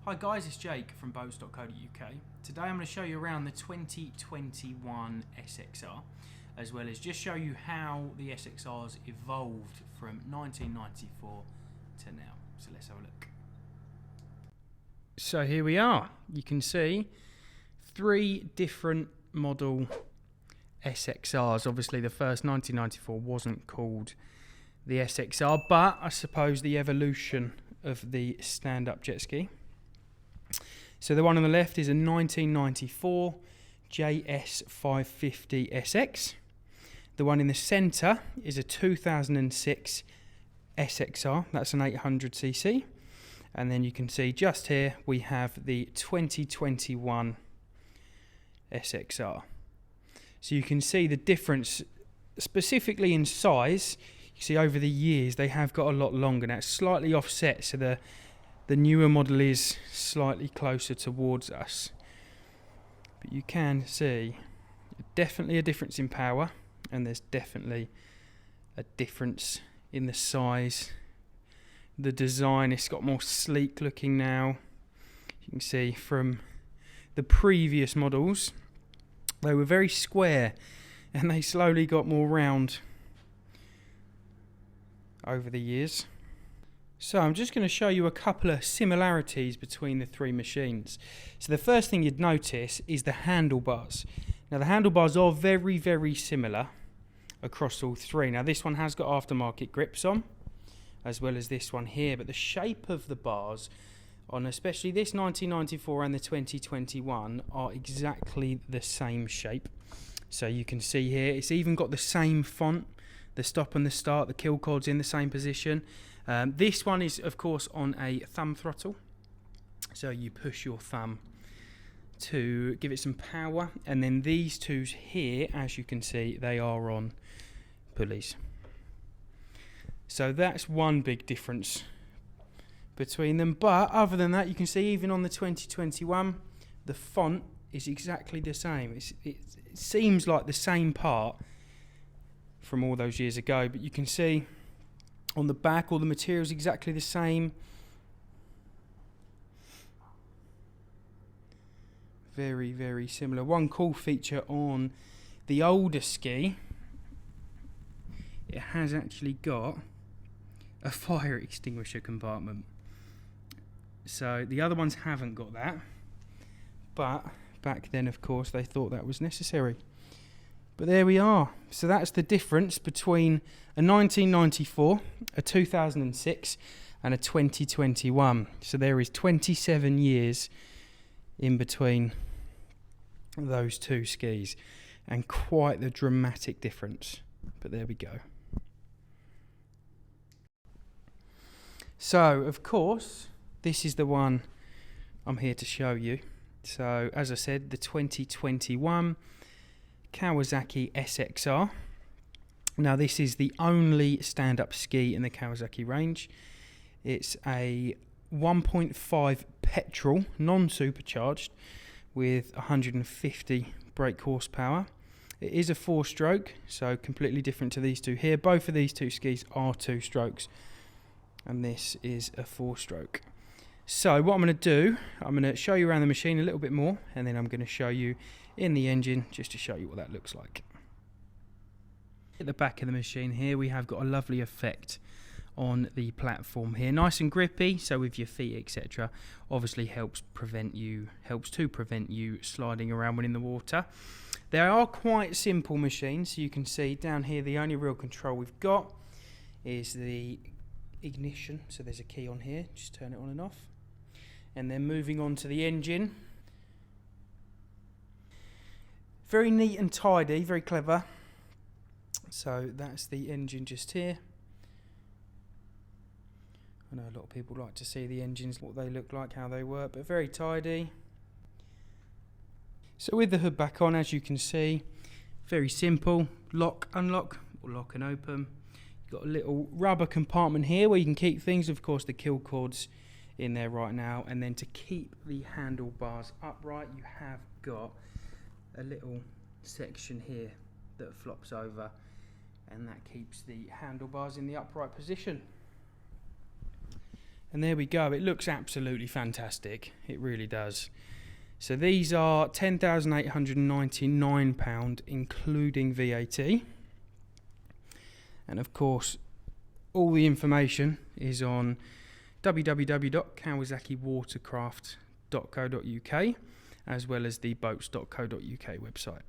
Hi guys, it's Jake from boats.co.uk. Today I'm going to show you around the 2021 SXR, as well as just show you how the SXR's evolved from 1994 to now. So let's have a look. So here we are. You can see three different model SXRs. Obviously the first 1994 wasn't called the SXR, but I suppose the evolution of the stand-up jet ski. So the one on the left is a 1994 JS550 SX. The one in the centre is a 2006 SXR, that's an 800cc. And then you can see just here we have the 2021 SXR. So you can see the difference specifically in size. You see over the years they have got a lot longer. Now it's slightly offset, so the newer model is slightly closer towards us, but you can see definitely a difference in power, and there's definitely a difference in the size, the design. It's got more sleek looking now. You can see from the previous models they were very square and they slowly got more round over the years. So I'm just going to show you a couple of similarities between the three machines. So the first thing you'd notice is the handlebars. Now the handlebars are very, very similar across all three. Now this one has got aftermarket grips on, as well as this one here, but the shape of the bars on especially this 1994 and the 2021 are exactly the same shape. So you can see here, it's even got the same font, the stop and the start, the kill cord's in the same position. This one is of course on a thumb throttle, so you push your thumb to give it some power, and then these two here, as you can see, they are on pulleys. So that's one big difference between them, but other than that you can see even on the 2021 the font is exactly the same. It seems like the same part from all those years ago, but you can see on the back all the materials exactly the same. Very, very similar. One cool feature on the older ski, it has actually got a fire extinguisher compartment. So the other ones haven't got that, but back then of course they thought that was necessary. But there we are. So that's the difference between a 1994, a 2006 and a 2021. So there is 27 years in between those two skis, and quite the dramatic difference. But there we go. So of course this is the one I'm here to show you. So as I said, the 2021 Kawasaki SXR. Now this is the only stand-up ski in the Kawasaki range. It's a 1.5 petrol, non-supercharged, with 150 brake horsepower. It is a 4-stroke, so completely different to these two here. Both of these two skis are 2 strokes, and this is a 4-stroke. So what I'm going to do, I'm going to show you around the machine a little bit more, and then I'm going to show you in the engine just to show you what that looks like. At the back of the machine here we have got a lovely effect on the platform here, nice and grippy, so with your feet etc. obviously helps to prevent you sliding around when in the water. They are quite simple machines, so you can see down here the only real control we've got is the ignition. So there's a key on here, just turn it on and off, and then moving on to the engine. Very neat and tidy, very clever. So that's the engine just here. I know a lot of people like to see the engines, what they look like, how they work, but very tidy. So with the hood back on, as you can see, very simple. Lock, unlock, or lock and open. You've got a little rubber compartment here where you can keep things, of course the kill cord's in there right now, and then to keep the handlebars upright you have got a little section here that flops over, and that keeps the handlebars in the upright position. And there we go. It looks absolutely fantastic. It really does. So these are £10,899, including VAT. And of course, all the information is on www.kawasakiwatercraft.co.uk, as well as the boats.co.uk website.